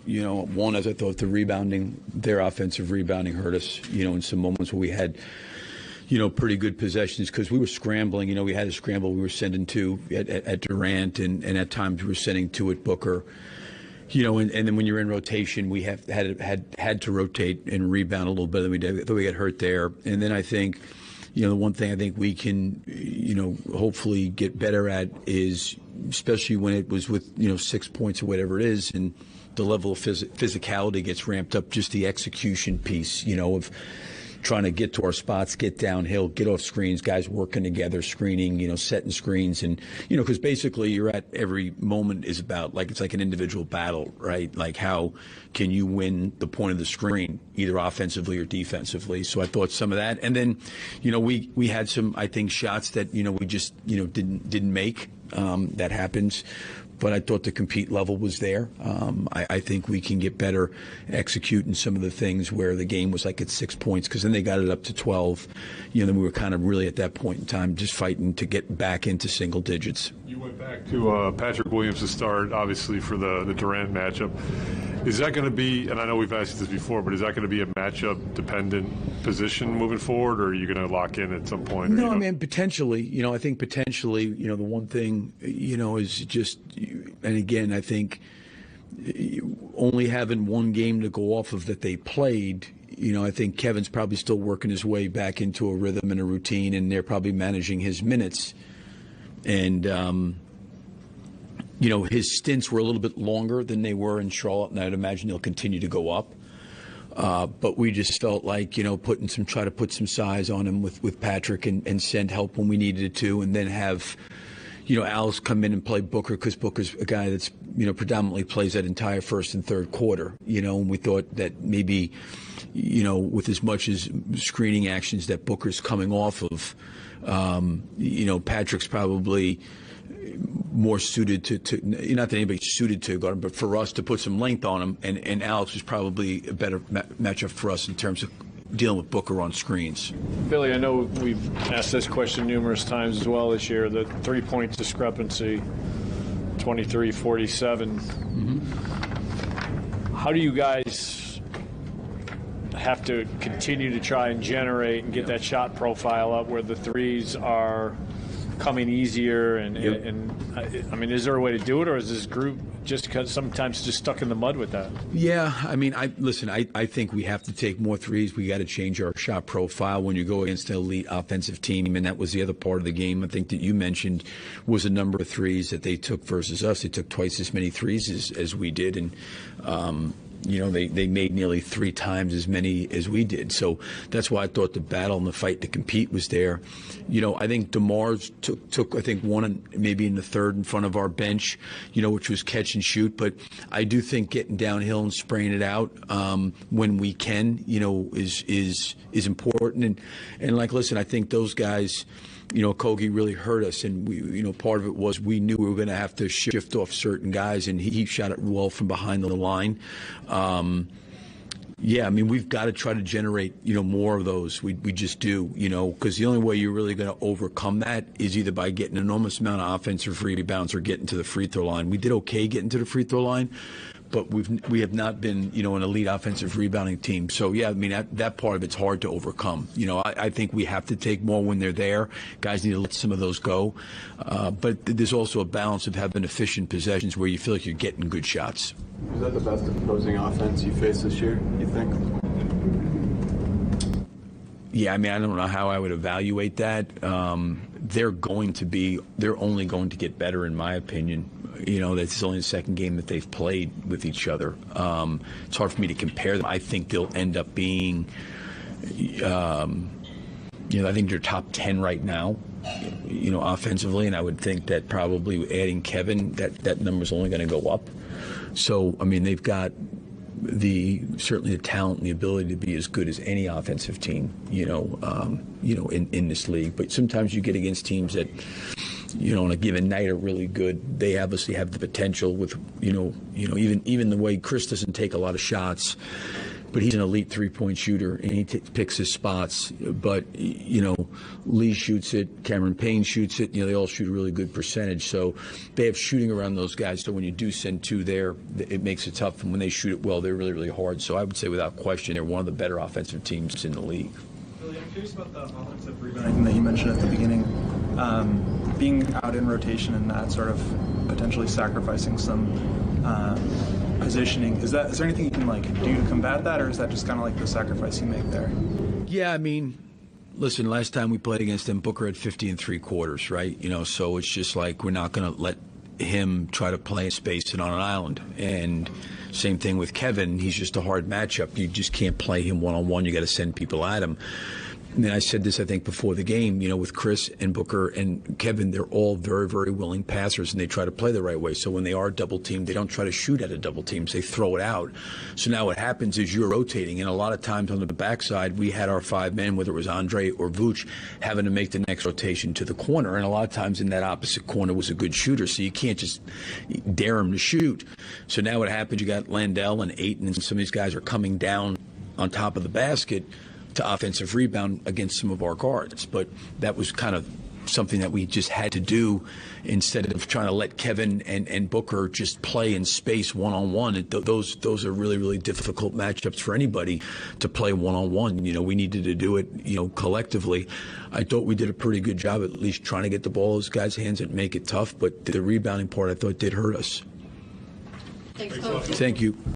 one, as I thought their offensive rebounding hurt us, in some moments where we had, pretty good possessions because we were scrambling. We had to scramble. We were sending two at Durant, and at times we were sending two at Booker. And then when you're in rotation, we had to rotate and rebound a little better than we did. I thought we got hurt there. And then I think, the one thing I think we can, hopefully get better at is, especially when it was with, 6 points or whatever it is, and the level of physicality gets ramped up, just the execution piece, of trying to get to our spots, get downhill, get off screens, guys working together, screening, setting screens. And, because basically you're at every moment is about, it's like an individual battle, right? Like, how can you win the point of the screen, either offensively or defensively? So I thought some of that. And then, we had some, I think, shots that, we just, didn't make. That happens. But I thought the compete level was there. I think we can get better executing some of the things where the game was at 6 points, because then they got it up to 12. Then we were kind of really at that point in time just fighting to get back into single digits. You went back to Patrick Williams to start, obviously, for the Durant matchup. Is that going to be, and I know we've asked you this before, but is that going to be a matchup-dependent position moving forward, or are you going to lock in at some point? No, I mean, potentially. I think potentially, the one thing, is just, and again, I think only having one game to go off of that they played, I think Kevin's probably still working his way back into a rhythm and a routine, and they're probably managing his minutes. And, his stints were a little bit longer than they were in Charlotte, and I'd imagine they'll continue to go up. But we just felt like, try to put some size on him with Patrick and send help when we needed it to, and then have, Al's come in and play Booker, because Booker's a guy that's, predominantly plays that entire first and third quarter, and we thought that maybe, with as much as screening actions that Booker's coming off of, Patrick's probably more suited to not that anybody's suited to guard him, but for us to put some length on him, and Alex was probably a better matchup for us in terms of dealing with Booker on screens. Billy, I know we've asked this question numerous times as well this year, the 3-point discrepancy, 23-47. Mm-hmm. How do you guys have to continue to try and generate and get that shot profile up where the threes are coming easier, and I mean, is there a way to do it, or is this group just sometimes just stuck in the mud with that? Yeah, I mean, I think we have to take more threes. We got to change our shot profile when you go against an elite offensive team, and that was the other part of the game I think that you mentioned was a number of threes that they took versus us. They took twice as many threes as we did, and they made nearly 3 times as many as we did. So that's why I thought the battle and the fight to compete was there. I think DeMar's took I think one maybe in the third in front of our bench, which was catch and shoot. But I do think getting downhill and spraying it out when we can, is important. And listen, I think those guys, Kogi really hurt us, and we, part of it was we knew we were going to have to shift off certain guys, and he shot it well from behind the line. Yeah, I mean, we've got to try to generate, more of those. We just do, because the only way you're really going to overcome that is either by getting an enormous amount of offensive rebounds or getting to the free throw line. We did okay getting to the free throw line, but we have not been, an elite offensive rebounding team. So, yeah, I mean, that part of it's hard to overcome. I think we have to take more when they're there. Guys need to let some of those go. But there's also a balance of having efficient possessions where you feel like you're getting good shots. Is that the best opposing offense you faced this year, you think? Yeah, I mean, I don't know how I would evaluate that. They're only going to get better, in my opinion. That's only the second game that they've played with each other. It's hard for me to compare them. I think they'll end up being, I think they're top 10 right now, offensively. And I would think that probably adding Kevin, that number's only going to go up. So, I mean, they've got certainly the talent and the ability to be as good as any offensive team, in this league. But sometimes you get against teams that, on a given night are really good. They obviously have the potential with, even the way Chris doesn't take a lot of shots. but he's an elite three-point shooter, and he picks his spots. But, Lee shoots it, Cameron Payne shoots it. They all shoot a really good percentage. So they have shooting around those guys. So when you do send two there, it makes it tough. And when they shoot it well, they're really, really hard. So I would say without question, they're one of the better offensive teams in the league. Billy, I'm curious about the offensive rebounding that you mentioned at the beginning. Being out in rotation and that sort of potentially sacrificing some positioning. Is there anything you can do to combat that, or is that just kind of the sacrifice you make there? Yeah, listen, last time we played against them, Booker had 50 and 3/4, right? So it's just we're not going to let him try to play in space and on an island. And same thing with Kevin. He's just a hard matchup. You just can't play him one-on-one. You got to send people at him. And I said this, I think, before the game, with Chris and Booker and Kevin, they're all very, very willing passers, and they try to play the right way. So when they are double-teamed, they don't try to shoot at a double-team. They throw it out. So now what happens is you're rotating, and a lot of times on the backside, we had our 5 men, whether it was Andre or Vooch, having to make the next rotation to the corner. And a lot of times in that opposite corner was a good shooter, so you can't just dare him to shoot. So now what happens, you got Landell and Ayton, and some of these guys are coming down on top of the basket to offensive rebound against some of our guards. But that was kind of something that we just had to do instead of trying to let Kevin and Booker just play in space one-on-one. Those are really, really difficult matchups for anybody to play one-on-one. We needed to do it, collectively. I thought we did a pretty good job at least trying to get the ball in those guys' hands and make it tough, but the rebounding part I thought did hurt us. Thanks, Coach. Thank you.